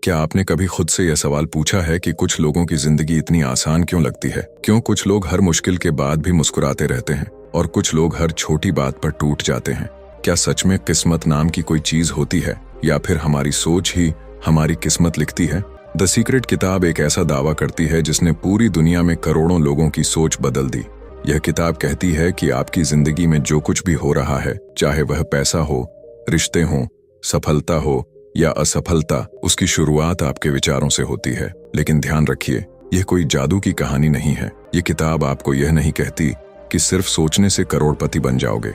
क्या आपने कभी खुद से यह सवाल पूछा है कि कुछ लोगों की जिंदगी इतनी आसान क्यों लगती है? क्यों कुछ लोग हर मुश्किल के बाद भी मुस्कुराते रहते हैं और कुछ लोग हर छोटी बात पर टूट जाते हैं? क्या सच में किस्मत नाम की कोई चीज होती है या फिर हमारी सोच ही हमारी किस्मत लिखती है? द सीक्रेट किताब एक ऐसा दावा करती है जिसने पूरी दुनिया में करोड़ों लोगों की सोच बदल दी। यह किताब कहती है कि आपकी जिंदगी में जो कुछ भी हो रहा है, चाहे वह पैसा हो, रिश्ते हों, सफलता हो या असफलता, उसकी शुरुआत आपके विचारों से होती है। लेकिन ध्यान रखिए, यह कोई जादू की कहानी नहीं है। ये किताब आपको यह नहीं कहती कि सिर्फ सोचने से करोड़पति बन जाओगे,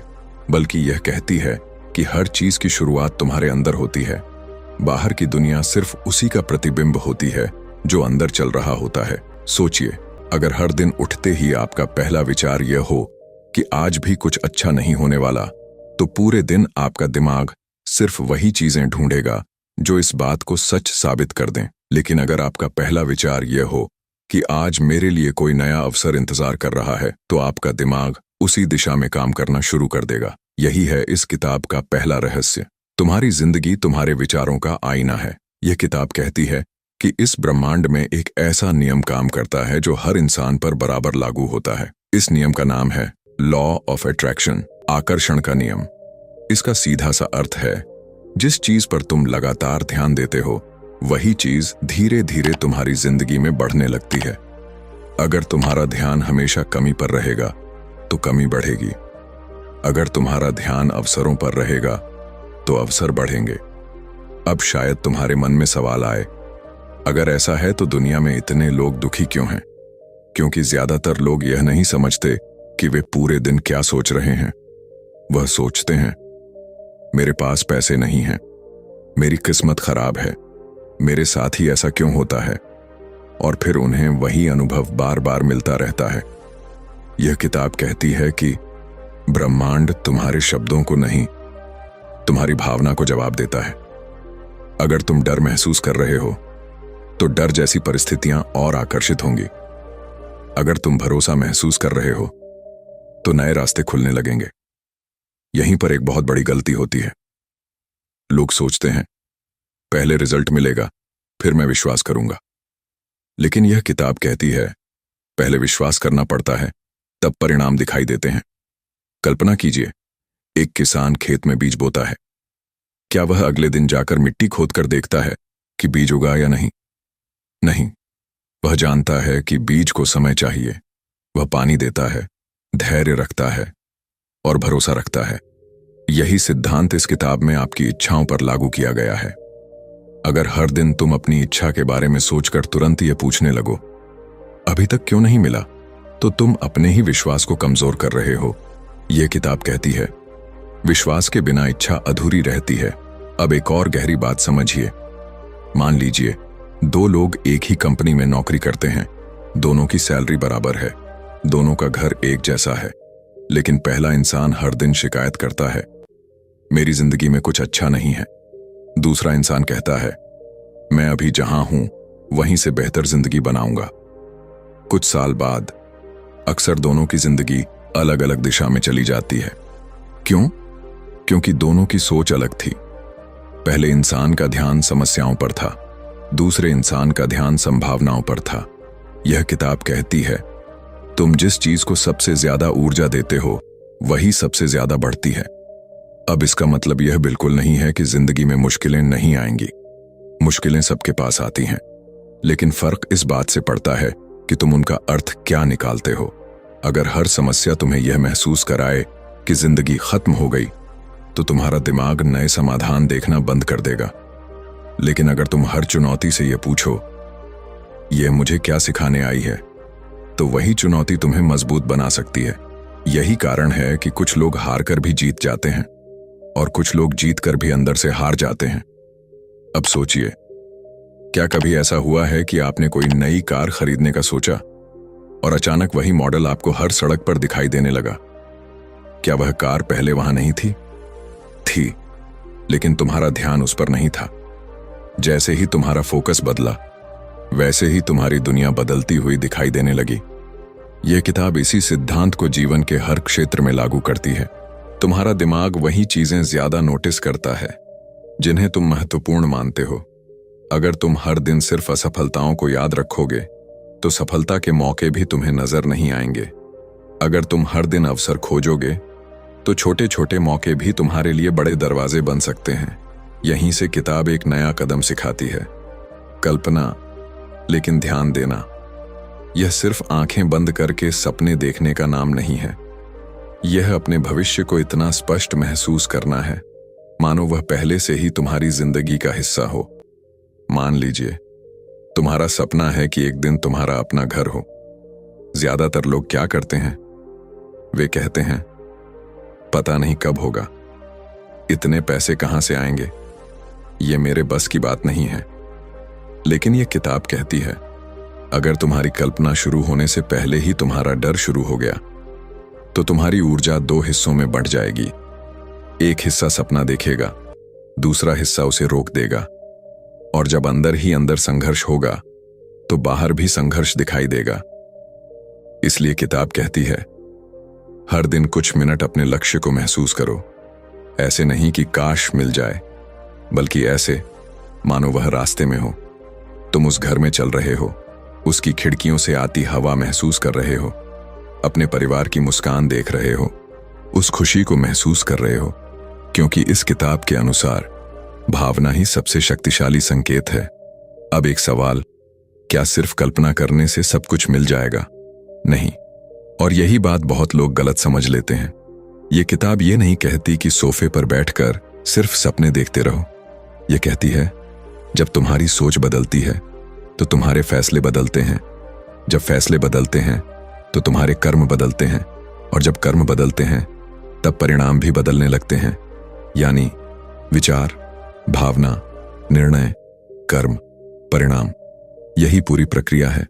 बल्कि यह कहती है कि हर चीज की शुरुआत तुम्हारे अंदर होती है। बाहर की दुनिया सिर्फ उसी का प्रतिबिंब होती है जो अंदर चल रहा होता है। सोचिए, अगर हर दिन उठते ही आपका पहला विचार यह हो कि आज भी कुछ अच्छा नहीं होने वाला, तो पूरे दिन आपका दिमाग सिर्फ वही चीजें ढूंढेगा जो इस बात को सच साबित कर दें। लेकिन अगर आपका पहला विचार यह हो कि आज मेरे लिए कोई नया अवसर इंतजार कर रहा है, तो आपका दिमाग उसी दिशा में काम करना शुरू कर देगा। यही है इस किताब का पहला रहस्य। तुम्हारी जिंदगी तुम्हारे विचारों का आईना है। यह किताब कहती है कि इस ब्रह्मांड में एक ऐसा नियम काम करता है जो हर इंसान पर बराबर लागू होता है। इस नियम का नाम है लॉ ऑफ अट्रैक्शन, आकर्षण का नियम। इसका सीधा सा अर्थ है, जिस चीज पर तुम लगातार ध्यान देते हो, वही चीज धीरे धीरे तुम्हारी जिंदगी में बढ़ने लगती है। अगर तुम्हारा ध्यान हमेशा कमी पर रहेगा तो कमी बढ़ेगी। अगर तुम्हारा ध्यान अवसरों पर रहेगा तो अवसर बढ़ेंगे। अब शायद तुम्हारे मन में सवाल आए, अगर ऐसा है तो दुनिया में इतने लोग दुखी क्यों हैं? क्योंकि ज्यादातर लोग यह नहीं समझते कि वे पूरे दिन क्या सोच रहे हैं। वह सोचते हैं, मेरे पास पैसे नहीं हैं, मेरी किस्मत खराब है, मेरे साथ ही ऐसा क्यों होता है? और फिर उन्हें वही अनुभव बार बार मिलता रहता है। यह किताब कहती है कि ब्रह्मांड तुम्हारे शब्दों को नहीं, तुम्हारी भावना को जवाब देता है। अगर तुम डर महसूस कर रहे हो तो डर जैसी परिस्थितियां और आकर्षित होंगी। अगर तुम भरोसा महसूस कर रहे हो तो नए रास्ते खुलने लगेंगे। यहीं पर एक बहुत बड़ी गलती होती है। लोग सोचते हैं, पहले रिजल्ट मिलेगा फिर मैं विश्वास करूंगा। लेकिन यह किताब कहती है, पहले विश्वास करना पड़ता है, तब परिणाम दिखाई देते हैं। कल्पना कीजिए, एक किसान खेत में बीज बोता है। क्या वह अगले दिन जाकर मिट्टी खोदकर देखता है कि बीज उगा या नहीं? नहीं, वह जानता है कि बीज को समय चाहिए। वह पानी देता है, धैर्य रखता है और भरोसा रखता है। यही सिद्धांत इस किताब में आपकी इच्छाओं पर लागू किया गया है। अगर हर दिन तुम अपनी इच्छा के बारे में सोचकर तुरंत ये पूछने लगो, अभी तक क्यों नहीं मिला, तो तुम अपने ही विश्वास को कमजोर कर रहे हो। यह किताब कहती है, विश्वास के बिना इच्छा अधूरी रहती है। अब एक और गहरी बात समझिए। मान लीजिए, दो लोग एक ही कंपनी में नौकरी करते हैं। दोनों की सैलरी बराबर है, दोनों का घर एक जैसा है। लेकिन पहला इंसान हर दिन शिकायत करता है, मेरी जिंदगी में कुछ अच्छा नहीं है। दूसरा इंसान कहता है, मैं अभी जहां हूं वहीं से बेहतर जिंदगी बनाऊंगा। कुछ साल बाद अक्सर दोनों की जिंदगी अलग अलग दिशा में चली जाती है। क्यों? क्योंकि दोनों की सोच अलग थी। पहले इंसान का ध्यान समस्याओं पर था, दूसरे इंसान का ध्यान संभावनाओं पर था। यह किताब कहती है, तुम जिस चीज को सबसे ज्यादा ऊर्जा देते हो वही सबसे ज्यादा बढ़ती है। अब इसका मतलब यह बिल्कुल नहीं है कि जिंदगी में मुश्किलें नहीं आएंगी। मुश्किलें सबके पास आती हैं, लेकिन फर्क इस बात से पड़ता है कि तुम उनका अर्थ क्या निकालते हो। अगर हर समस्या तुम्हें यह महसूस कराए कि जिंदगी खत्म हो गई, तो तुम्हारा दिमाग नए समाधान देखना बंद कर देगा। लेकिन अगर तुम हर चुनौती से यह पूछो, यह मुझे क्या सिखाने आई है, तो वही चुनौती तुम्हें मजबूत बना सकती है। यही कारण है कि कुछ लोग हार कर भी जीत जाते हैं और कुछ लोग जीत कर भी अंदर से हार जाते हैं। अब सोचिए, क्या कभी ऐसा हुआ है कि आपने कोई नई कार खरीदने का सोचा और अचानक वही मॉडल आपको हर सड़क पर दिखाई देने लगा? क्या वह कार पहले वहां नहीं थी? थी, लेकिन तुम्हारा ध्यान उस पर नहीं था। जैसे ही तुम्हारा फोकस बदला, वैसे ही तुम्हारी दुनिया बदलती हुई दिखाई देने लगी। यह किताब इसी सिद्धांत को जीवन के हर क्षेत्र में लागू करती है। तुम्हारा दिमाग वही चीजें ज्यादा नोटिस करता है जिन्हें तुम महत्वपूर्ण मानते हो। अगर तुम हर दिन सिर्फ असफलताओं को याद रखोगे तो सफलता के मौके भी तुम्हें नजर नहीं आएंगे। अगर तुम हर दिन अवसर खोजोगे तो छोटे छोटे मौके भी तुम्हारे लिए बड़े दरवाजे बन सकते हैं। यहीं से किताब एक नया कदम सिखाती है, कल्पना, लेकिन ध्यान देना। यह सिर्फ आंखें बंद करके सपने देखने का नाम नहीं है। यह अपने भविष्य को इतना स्पष्ट महसूस करना है मानो वह पहले से ही तुम्हारी जिंदगी का हिस्सा हो। मान लीजिए तुम्हारा सपना है कि एक दिन तुम्हारा अपना घर हो। ज्यादातर लोग क्या करते हैं? वे कहते हैं पता नहीं कब होगा, इतने पैसे कहां से आएंगे, ये मेरे बस की बात नहीं है। लेकिन यह किताब कहती है अगर तुम्हारी कल्पना शुरू होने से पहले ही तुम्हारा डर शुरू हो गया तो तुम्हारी ऊर्जा दो हिस्सों में बंट जाएगी। एक हिस्सा सपना देखेगा, दूसरा हिस्सा उसे रोक देगा। और जब अंदर ही अंदर संघर्ष होगा तो बाहर भी संघर्ष दिखाई देगा। इसलिए किताब कहती है हर दिन कुछ मिनट अपने लक्ष्य को महसूस करो। ऐसे नहीं कि काश मिल जाए, बल्कि ऐसे मानो वह रास्ते में हो। तुम उस घर में चल रहे हो, उसकी खिड़कियों से आती हवा महसूस कर रहे हो, अपने परिवार की मुस्कान देख रहे हो, उस खुशी को महसूस कर रहे हो। क्योंकि इस किताब के अनुसार भावना ही सबसे शक्तिशाली संकेत है। अब एक सवाल, क्या सिर्फ कल्पना करने से सब कुछ मिल जाएगा? नहीं। और यही बात बहुत लोग गलत समझ लेते हैं। ये किताब ये नहीं कहती कि सोफे पर बैठकर सिर्फ सपने देखते रहो। ये कहती है जब तुम्हारी सोच बदलती है तो तुम्हारे फैसले बदलते हैं, जब फैसले बदलते हैं तो तुम्हारे कर्म बदलते हैं, और जब कर्म बदलते हैं तब परिणाम भी बदलने लगते हैं। यानी विचार, भावना, निर्णय, कर्म, परिणाम, यही पूरी प्रक्रिया है।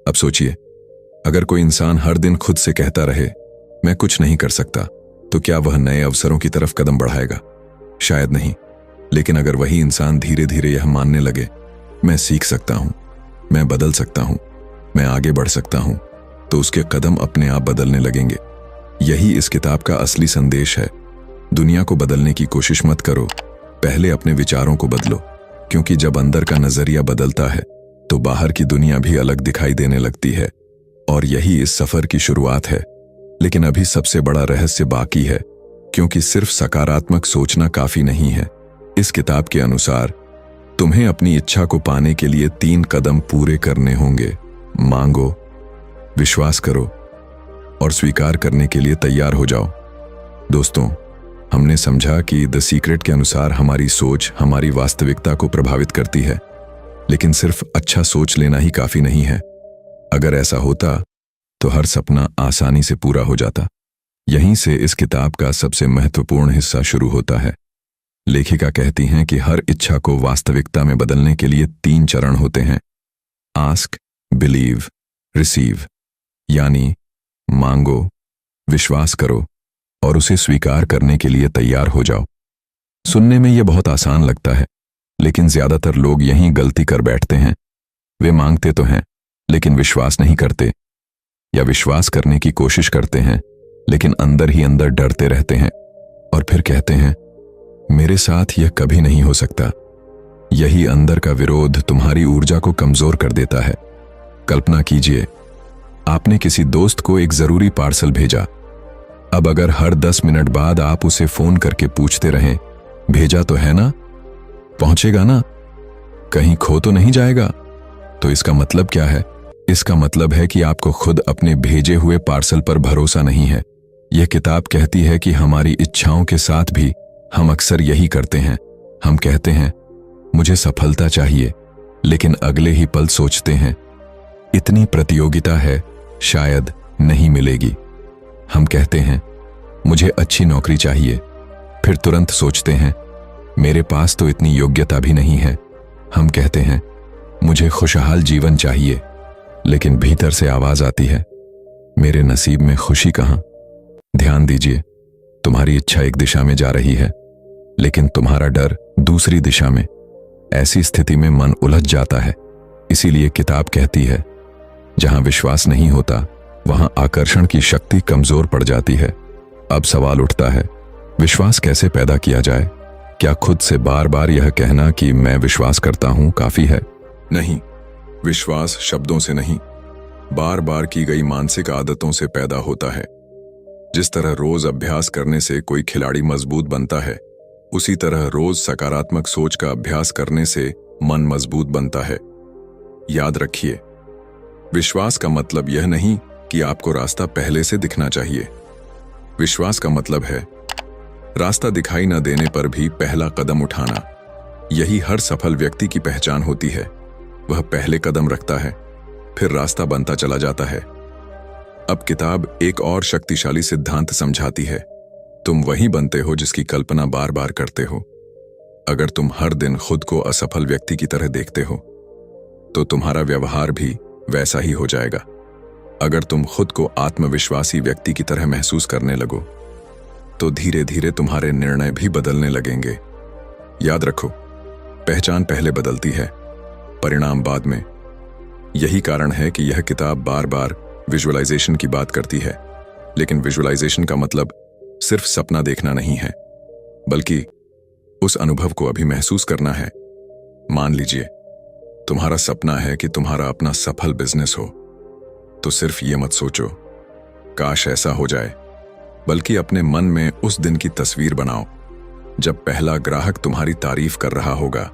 अब सोचिए, अगर कोई इंसान हर दिन खुद से कहता रहे मैं कुछ नहीं कर सकता, तो क्या वह नए अवसरों की तरफ कदम बढ़ाएगा? शायद नहीं। लेकिन अगर वही इंसान धीरे धीरे यह मानने लगे मैं सीख सकता हूं, मैं बदल सकता हूं, मैं आगे बढ़ सकता हूं, तो उसके कदम अपने आप बदलने लगेंगे। यही इस किताब का असली संदेश है। दुनिया को बदलने की कोशिश मत करो, पहले अपने विचारों को बदलो। क्योंकि जब अंदर का नजरिया बदलता है तो बाहर की दुनिया भी अलग दिखाई देने लगती है। और यही इस सफर की शुरुआत है। लेकिन अभी सबसे बड़ा रहस्य बाकी है, क्योंकि सिर्फ सकारात्मक सोचना काफी नहीं है। इस किताब के अनुसार तुम्हें अपनी इच्छा को पाने के लिए 3 कदम पूरे करने होंगे। मांगो, विश्वास करो और स्वीकार करने के लिए तैयार हो जाओ। दोस्तों, हमने समझा कि द सीक्रेट के अनुसार हमारी सोच हमारी वास्तविकता को प्रभावित करती है। लेकिन सिर्फ अच्छा सोच लेना ही काफी नहीं है। अगर ऐसा होता तो हर सपना आसानी से पूरा हो जाता। यहीं से इस किताब का सबसे महत्वपूर्ण हिस्सा शुरू होता है। लेखिका कहती हैं कि हर इच्छा को वास्तविकता में बदलने के लिए 3 चरण होते हैं। Ask, believe, receive. यानी मांगो, विश्वास करो और उसे स्वीकार करने के लिए तैयार हो जाओ। सुनने में यह बहुत आसान लगता है, लेकिन ज्यादातर लोग यहीं गलती कर बैठते हैं। वे मांगते तो हैं लेकिन विश्वास नहीं करते, या विश्वास करने की कोशिश करते हैं लेकिन अंदर ही अंदर डरते रहते हैं और फिर कहते हैं मेरे साथ यह कभी नहीं हो सकता। यही अंदर का विरोध तुम्हारी ऊर्जा को कमजोर कर देता है। कल्पना कीजिए, आपने किसी दोस्त को एक जरूरी पार्सल भेजा। अब अगर हर 10 मिनट बाद आप उसे फोन करके पूछते रहें भेजा तो है ना, पहुंचेगा ना, कहीं खो तो नहीं जाएगा, तो इसका मतलब क्या है? इसका मतलब है कि आपको खुद अपने भेजे हुए पार्सल पर भरोसा नहीं है। यह किताब कहती है कि हमारी इच्छाओं के साथ भी हम अक्सर यही करते हैं। हम कहते हैं मुझे सफलता चाहिए, लेकिन अगले ही पल सोचते हैं इतनी प्रतियोगिता है, शायद नहीं मिलेगी। हम कहते हैं मुझे अच्छी नौकरी चाहिए, फिर तुरंत सोचते हैं मेरे पास तो इतनी योग्यता भी नहीं है। हम कहते हैं मुझे खुशहाल जीवन चाहिए, लेकिन भीतर से आवाज आती है मेरे नसीब में खुशी कहां? ध्यान दीजिए, तुम्हारी इच्छा एक दिशा में जा रही है, लेकिन तुम्हारा डर दूसरी दिशा में। ऐसी स्थिति में मन उलझ जाता है। इसीलिए किताब कहती है जहां विश्वास नहीं होता वहां आकर्षण की शक्ति कमजोर पड़ जाती है। अब सवाल उठता है विश्वास कैसे पैदा किया जाए? क्या खुद से बार बार यह कहना कि मैं विश्वास करता हूं काफी है? नहीं, विश्वास शब्दों से नहीं, बार बार की गई मानसिक आदतों से पैदा होता है। जिस तरह रोज अभ्यास करने से कोई खिलाड़ी मजबूत बनता है, उसी तरह रोज सकारात्मक सोच का अभ्यास करने से मन मजबूत बनता है। याद रखिए, विश्वास का मतलब यह नहीं कि आपको रास्ता पहले से दिखना चाहिए। विश्वास का मतलब है रास्ता दिखाई न देने पर भी पहला कदम उठाना। यही हर सफल व्यक्ति की पहचान होती है। वह पहले कदम रखता है, फिर रास्ता बनता चला जाता है। अब किताब एक और शक्तिशाली सिद्धांत समझाती है, तुम वही बनते हो जिसकी कल्पना बार बार करते हो। अगर तुम हर दिन खुद को असफल व्यक्ति की तरह देखते हो, तो तुम्हारा व्यवहार भी वैसा ही हो जाएगा। अगर तुम खुद को आत्मविश्वासी व्यक्ति की तरह महसूस करने लगो, तो धीरे धीरे तुम्हारे निर्णय भी बदलने लगेंगे। याद रखो, पहचान पहले बदलती है, परिणाम बाद में। यही कारण है कि यह किताब बार बार विजुअलाइजेशन की बात करती है। लेकिन विजुअलाइजेशन का मतलब सिर्फ सपना देखना नहीं है, बल्कि उस अनुभव को अभी महसूस करना है। मान लीजिए तुम्हारा सपना है कि तुम्हारा अपना सफल बिजनेस हो, तो सिर्फ ये मत सोचो काश ऐसा हो जाए, बल्कि अपने मन में उस दिन की तस्वीर बनाओ जब पहला ग्राहक तुम्हारी तारीफ कर रहा होगा,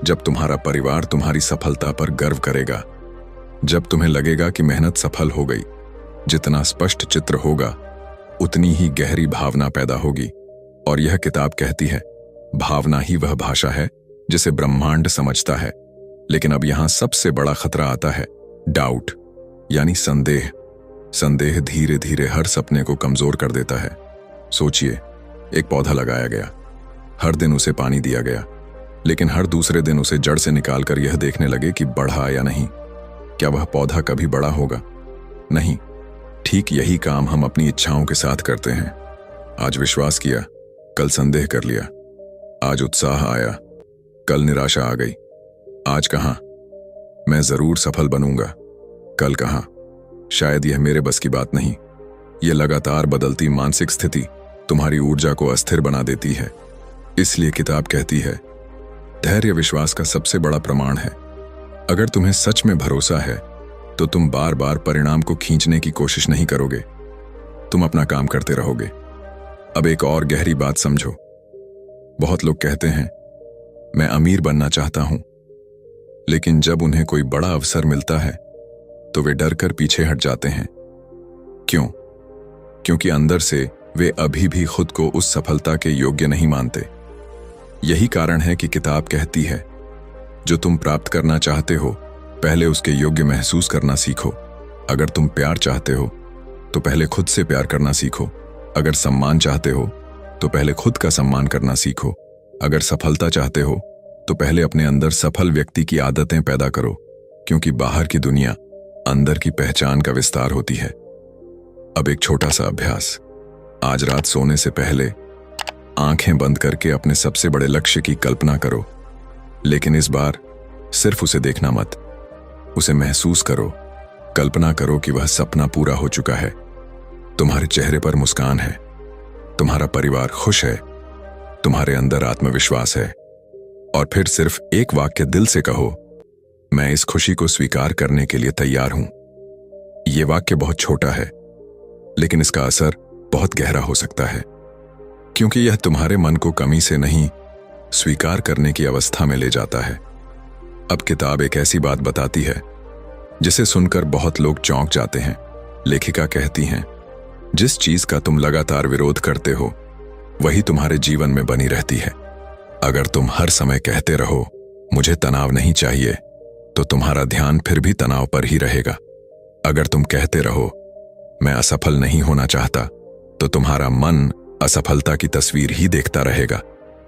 जब तुम्हारा परिवार तुम्हारी सफलता पर गर्व करेगा, जब तुम्हें लगेगा कि मेहनत सफल हो गई। जितना स्पष्ट चित्र होगा, उतनी ही गहरी भावना पैदा होगी। और यह किताब कहती है, भावना ही वह भाषा है जिसे ब्रह्मांड समझता है। लेकिन अब यहां सबसे बड़ा खतरा आता है, डाउट, यानी संदेह। संदेह धीरे धीरे हर सपने को कमजोर कर देता है। सोचिए, एक पौधा लगाया गया, हर दिन उसे पानी दिया गया, लेकिन हर दूसरे दिन उसे जड़ से निकालकर यह देखने लगे कि बढ़ा या नहीं। क्या वह पौधा कभी बड़ा होगा? नहीं। ठीक यही काम हम अपनी इच्छाओं के साथ करते हैं। आज विश्वास किया, कल संदेह कर लिया। आज उत्साह आया, कल निराशा आ गई। आज कहां मैं जरूर सफल बनूंगा, कल कहां शायद यह मेरे बस की बात नहीं। यह लगातार बदलती मानसिक स्थिति तुम्हारी ऊर्जा को अस्थिर बना देती है। इसलिए किताब कहती है, धैर्य विश्वास का सबसे बड़ा प्रमाण है। अगर तुम्हें सच में भरोसा है, तो तुम बार बार परिणाम को खींचने की कोशिश नहीं करोगे, तुम अपना काम करते रहोगे। अब एक और गहरी बात समझो। बहुत लोग कहते हैं, मैं अमीर बनना चाहता हूं, लेकिन जब उन्हें कोई बड़ा अवसर मिलता है तो वे डरकर पीछे हट जाते हैं। क्यों? क्योंकि अंदर से वे अभी भी खुद को उस सफलता के योग्य नहीं मानते। यही कारण है कि किताब कहती है, जो तुम प्राप्त करना चाहते हो, पहले उसके योग्य महसूस करना सीखो। अगर तुम प्यार चाहते हो, तो पहले खुद से प्यार करना सीखो। अगर सम्मान चाहते हो, तो पहले खुद का सम्मान करना सीखो। अगर सफलता चाहते हो, तो पहले अपने अंदर सफल व्यक्ति की आदतें पैदा करो, क्योंकि बाहर की दुनिया अंदर की पहचान का विस्तार होती है। अब एक छोटा सा अभ्यास। आज रात सोने से पहले आंखें बंद करके अपने सबसे बड़े लक्ष्य की कल्पना करो, लेकिन इस बार सिर्फ उसे देखना मत, उसे महसूस करो। कल्पना करो कि वह सपना पूरा हो चुका है, तुम्हारे चेहरे पर मुस्कान है, तुम्हारा परिवार खुश है, तुम्हारे अंदर आत्मविश्वास है। और फिर सिर्फ एक वाक्य दिल से कहो, मैं इस खुशी को स्वीकार करने के लिए तैयार हूं। यह वाक्य बहुत छोटा है, लेकिन इसका असर बहुत गहरा हो सकता है, क्योंकि यह तुम्हारे मन को कमी से नहीं, स्वीकार करने की अवस्था में ले जाता है। अब किताब एक ऐसी बात बताती है जिसे सुनकर बहुत लोग चौंक जाते हैं। लेखिका कहती हैं, जिस चीज का तुम लगातार विरोध करते हो, वही तुम्हारे जीवन में बनी रहती है। अगर तुम हर समय कहते रहो, मुझे तनाव नहीं चाहिए, तो तुम्हारा ध्यान फिर भी तनाव पर ही रहेगा। अगर तुम कहते रहो, मैं असफल नहीं होना चाहता, तो तुम्हारा मन असफलता की तस्वीर ही देखता रहेगा।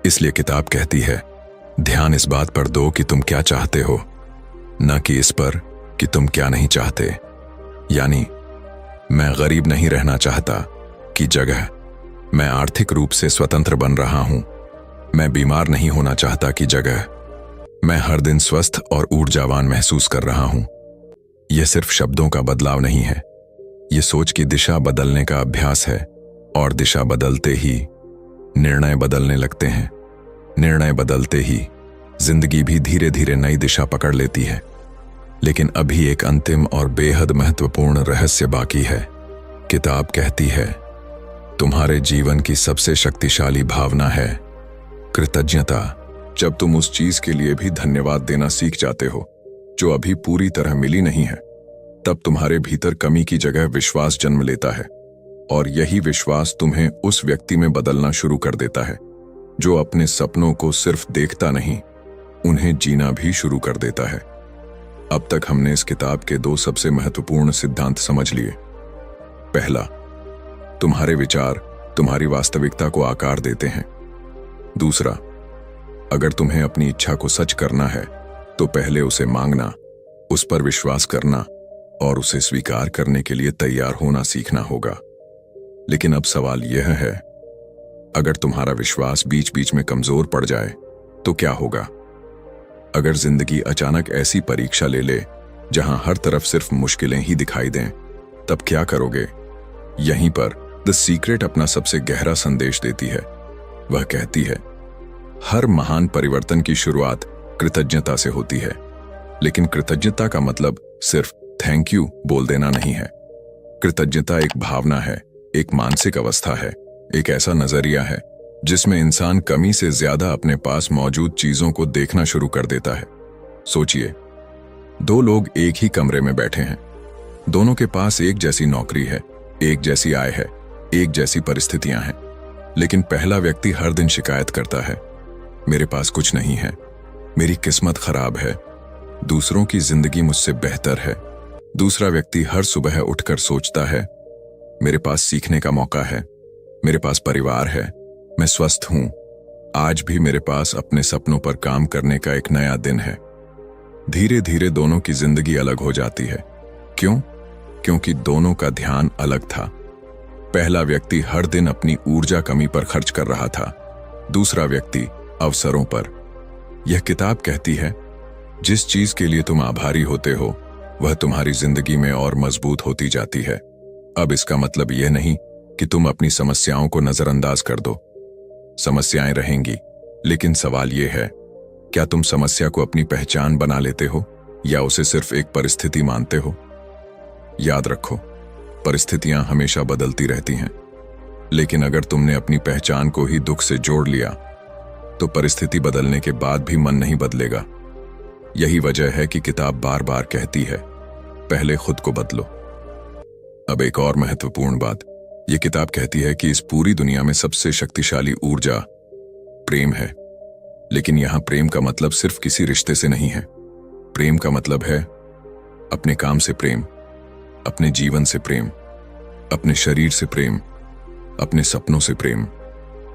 इसलिए किताब कहती है, ध्यान इस बात पर दो कि तुम क्या चाहते हो, न कि इस पर कि तुम क्या नहीं चाहते। यानी, मैं गरीब नहीं रहना चाहता की जगह मैं आर्थिक रूप से स्वतंत्र बन रहा हूं। मैं बीमार नहीं होना चाहता की जगह मैं हर दिन स्वस्थ और ऊर्जावान महसूस कर रहा हूं। यह सिर्फ शब्दों का बदलाव नहीं है, यह सोच की दिशा बदलने का अभ्यास है, और दिशा बदलते ही निर्णय बदलने लगते हैं। निर्णय बदलते ही जिंदगी भी धीरे धीरे नई दिशा पकड़ लेती है। लेकिन अभी एक अंतिम और बेहद महत्वपूर्ण रहस्य बाकी है। किताब कहती है, तुम्हारे जीवन की सबसे शक्तिशाली भावना है कृतज्ञता। जब तुम उस चीज के लिए भी धन्यवाद देना सीख जाते हो जो अभी पूरी तरह मिली नहीं है, तब तुम्हारे भीतर कमी की जगह विश्वास जन्म लेता है। और यही विश्वास तुम्हें उस व्यक्ति में बदलना शुरू कर देता है जो अपने सपनों को सिर्फ देखता नहीं, उन्हें जीना भी शुरू कर देता है। अब तक हमने इस किताब के 2 सबसे महत्वपूर्ण सिद्धांत समझ लिए। पहला, तुम्हारे विचार तुम्हारी वास्तविकता को आकार देते हैं। दूसरा, अगर तुम्हें अपनी इच्छा को सच करना है तो पहले उसे मांगना, उस पर विश्वास करना और उसे स्वीकार करने के लिए तैयार होना सीखना होगा। लेकिन अब सवाल यह है, अगर तुम्हारा विश्वास बीच बीच में कमजोर पड़ जाए तो क्या होगा? अगर जिंदगी अचानक ऐसी परीक्षा ले ले जहां हर तरफ सिर्फ मुश्किलें ही दिखाई दें, तब क्या करोगे? यहीं पर द सीक्रेट अपना सबसे गहरा संदेश देती है। वह कहती है, हर महान परिवर्तन की शुरुआत कृतज्ञता से होती है। लेकिन कृतज्ञता का मतलब सिर्फ थैंक यू बोल देना नहीं है। कृतज्ञता एक भावना है, एक मानसिक अवस्था है, एक ऐसा नजरिया है जिसमें इंसान कमी से ज्यादा अपने पास मौजूद चीजों को देखना शुरू कर देता है। सोचिए, 2 लोग एक ही कमरे में बैठे हैं। दोनों के पास एक जैसी नौकरी है, एक जैसी आय है, एक जैसी परिस्थितियां हैं। लेकिन पहला व्यक्ति हर दिन शिकायत करता है, मेरे पास कुछ नहीं है, मेरी किस्मत खराब है, दूसरों की जिंदगी मुझसे बेहतर है। दूसरा व्यक्ति हर सुबह उठकर सोचता है, मेरे पास सीखने का मौका है, मेरे पास परिवार है, मैं स्वस्थ हूं, आज भी मेरे पास अपने सपनों पर काम करने का एक नया दिन है। धीरे धीरे दोनों की जिंदगी अलग हो जाती है। क्यों? क्योंकि दोनों का ध्यान अलग था। पहला व्यक्ति हर दिन अपनी ऊर्जा कमी पर खर्च कर रहा था, दूसरा व्यक्ति अवसरों पर। यह किताब कहती है, जिस चीज के लिए तुम आभारी होते हो वह तुम्हारी जिंदगी में और मजबूत होती जाती है। अब इसका मतलब यह नहीं कि तुम अपनी समस्याओं को नजरअंदाज कर दो। समस्याएं रहेंगी, लेकिन सवाल यह है, क्या तुम समस्या को अपनी पहचान बना लेते हो या उसे सिर्फ एक परिस्थिति मानते हो? याद रखो, परिस्थितियां हमेशा बदलती रहती हैं, लेकिन अगर तुमने अपनी पहचान को ही दुख से जोड़ लिया तो परिस्थिति बदलने के बाद भी मन नहीं बदलेगा। यही वजह है कि किताब बार बार कहती है, पहले खुद को बदलो। अब एक और महत्वपूर्ण बात, यह किताब कहती है कि इस पूरी दुनिया में सबसे शक्तिशाली ऊर्जा प्रेम है। लेकिन यहां प्रेम का मतलब सिर्फ किसी रिश्ते से नहीं है। प्रेम का मतलब है अपने काम से प्रेम, अपने जीवन से प्रेम, अपने शरीर से प्रेम, अपने सपनों से प्रेम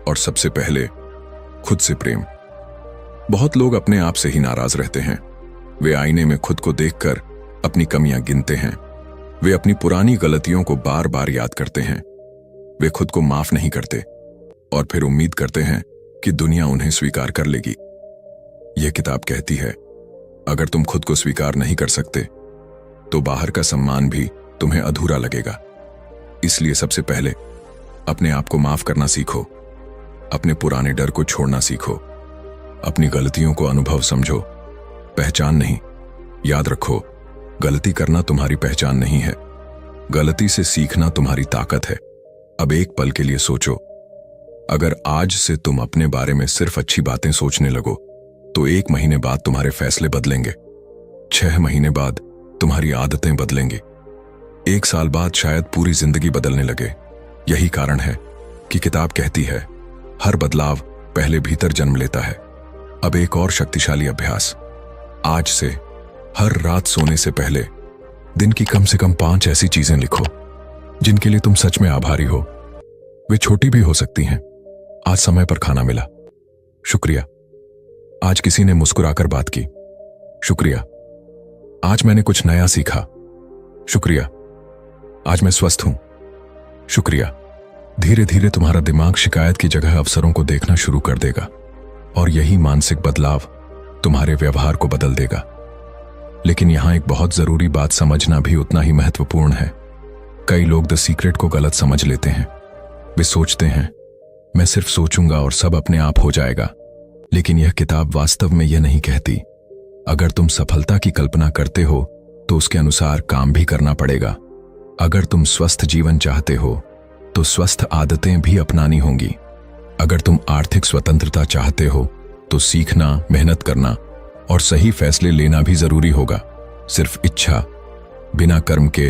और सबसे पहले खुद से प्रेम। बहुत लोग अपने आप से ही नाराज रहते हैं। वे आईने में खुद को देखकर अपनी कमियां गिनते हैं। वे अपनी पुरानी गलतियों को बार बार याद करते हैं। वे खुद को माफ नहीं करते और फिर उम्मीद करते हैं कि दुनिया उन्हें स्वीकार कर लेगी। यह किताब कहती है, अगर तुम खुद को स्वीकार नहीं कर सकते तो बाहर का सम्मान भी तुम्हें अधूरा लगेगा। इसलिए सबसे पहले अपने आप को माफ करना सीखो, अपने पुराने डर को छोड़ना सीखो, अपनी गलतियों को अनुभव समझो, पहचान नहीं। याद रखो, गलती करना तुम्हारी पहचान नहीं है, गलती से सीखना तुम्हारी ताकत है। अब एक पल के लिए सोचो, अगर आज से तुम अपने बारे में सिर्फ अच्छी बातें सोचने लगो तो 1 महीने बाद तुम्हारे फैसले बदलेंगे, 6 महीने बाद तुम्हारी आदतें बदलेंगी, 1 साल बाद शायद पूरी जिंदगी बदलने लगे। यही कारण है कि किताब कहती है, हर बदलाव पहले भीतर जन्म लेता है। अब एक और शक्तिशाली अभ्यास, आज से हर रात सोने से पहले दिन की कम से कम 5 ऐसी चीजें लिखो जिनके लिए तुम सच में आभारी हो। वे छोटी भी हो सकती हैं। आज समय पर खाना मिला, शुक्रिया। आज किसी ने मुस्कुराकर बात की, शुक्रिया। आज मैंने कुछ नया सीखा, शुक्रिया। आज मैं स्वस्थ हूं, शुक्रिया। धीरे धीरे तुम्हारा दिमाग शिकायत की जगह अवसरों को देखना शुरू कर देगा और यही मानसिक बदलाव तुम्हारे व्यवहार को बदल देगा। लेकिन यहां एक बहुत जरूरी बात समझना भी उतना ही महत्वपूर्ण है। कई लोग द सीक्रेट को गलत समझ लेते हैं। वे सोचते हैं, मैं सिर्फ सोचूंगा और सब अपने आप हो जाएगा। लेकिन यह किताब वास्तव में यह नहीं कहती। अगर तुम सफलता की कल्पना करते हो तो उसके अनुसार काम भी करना पड़ेगा। अगर तुम स्वस्थ जीवन चाहते हो तो स्वस्थ आदतें भी अपनानी होंगी। अगर तुम आर्थिक स्वतंत्रता चाहते हो तो सीखना, मेहनत करना और सही फैसले लेना भी जरूरी होगा। सिर्फ इच्छा बिना कर्म के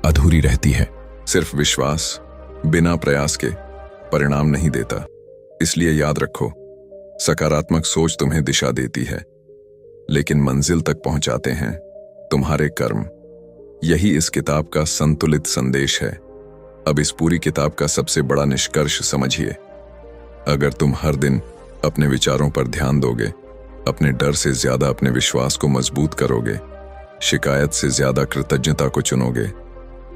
अधूरी रहती है। सिर्फ विश्वास बिना प्रयास के परिणाम नहीं देता। इसलिए याद रखो, सकारात्मक सोच तुम्हें दिशा देती है, लेकिन मंजिल तक पहुंचाते हैं तुम्हारे कर्म। यही इस किताब का संतुलित संदेश है। अब इस पूरी किताब का सबसे बड़ा निष्कर्ष समझिए। अगर तुम हर दिन अपने विचारों पर ध्यान दोगे, अपने डर से ज्यादा अपने विश्वास को मजबूत करोगे, शिकायत से ज्यादा कृतज्ञता को चुनोगे,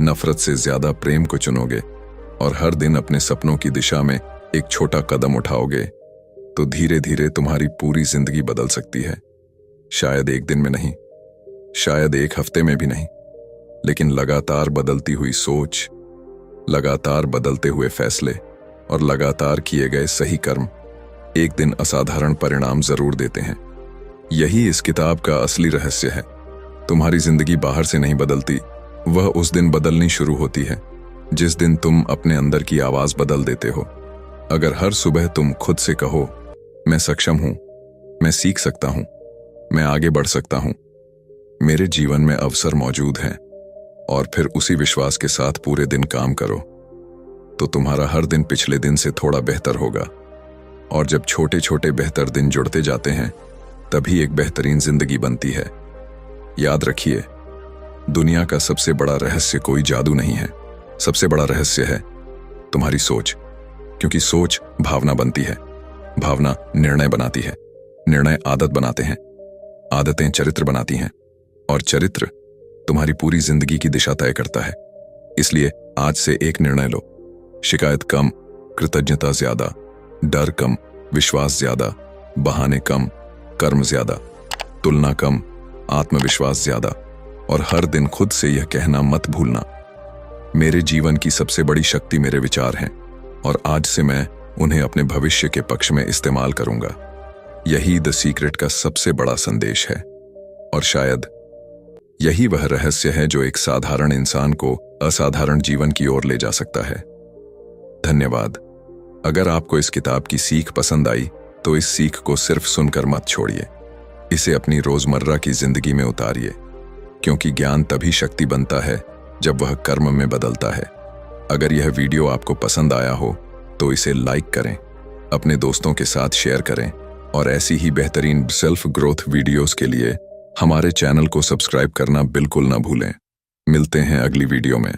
नफरत से ज्यादा प्रेम को चुनोगे और हर दिन अपने सपनों की दिशा में एक छोटा कदम उठाओगे, तो धीरे धीरे तुम्हारी पूरी जिंदगी बदल सकती है। शायद एक दिन में नहीं, शायद एक हफ्ते में भी नहीं, लेकिन लगातार बदलती हुई सोच, लगातार बदलते हुए फैसले और लगातार किए गए सही कर्म एक दिन असाधारण परिणाम जरूर देते हैं। यही इस किताब का असली रहस्य है। तुम्हारी जिंदगी बाहर से नहीं बदलती, वह उस दिन बदलनी शुरू होती है जिस दिन तुम अपने अंदर की आवाज बदल देते हो। अगर हर सुबह तुम खुद से कहो, मैं सक्षम हूं, मैं सीख सकता हूं, मैं आगे बढ़ सकता हूं, मेरे जीवन में अवसर मौजूद हैं, और फिर उसी विश्वास के साथ पूरे दिन काम करो, तो तुम्हारा हर दिन पिछले दिन से थोड़ा बेहतर होगा। और जब छोटे छोटे बेहतर दिन जुड़ते जाते हैं, तभी एक बेहतरीन जिंदगी बनती है। याद रखिए, दुनिया का सबसे बड़ा रहस्य कोई जादू नहीं है। सबसे बड़ा रहस्य है तुम्हारी सोच, क्योंकि सोच भावना बनती है, भावना निर्णय बनाती है, निर्णय आदत बनाते हैं, आदतें चरित्र बनाती हैं, और चरित्र तुम्हारी पूरी जिंदगी की दिशा तय करता है। इसलिए आज से एक निर्णय लो, शिकायत कम, कृतज्ञता ज्यादा, डर कम, विश्वास ज्यादा, बहाने कम, कर्म ज्यादा, तुलना कम, आत्मविश्वास ज्यादा, और हर दिन खुद से यह कहना मत भूलना, मेरे जीवन की सबसे बड़ी शक्ति मेरे विचार हैं, और आज से मैं उन्हें अपने भविष्य के पक्ष में इस्तेमाल करूंगा। यही द सीक्रेट का सबसे बड़ा संदेश है, और शायद यही वह रहस्य है जो एक साधारण इंसान को असाधारण जीवन की ओर ले जा सकता है। धन्यवाद। अगर आपको इस किताब की सीख पसंद आई तो इस सीख को सिर्फ सुनकर मत छोड़िए, इसे अपनी रोजमर्रा की जिंदगी में उतारिए, क्योंकि ज्ञान तभी शक्ति बनता है जब वह कर्म में बदलता है। अगर यह वीडियो आपको पसंद आया हो तो इसे लाइक करें, अपने दोस्तों के साथ शेयर करें, और ऐसी ही बेहतरीन सेल्फ ग्रोथ वीडियोस के लिए हमारे चैनल को सब्सक्राइब करना बिल्कुल ना भूलें। मिलते हैं अगली वीडियो में।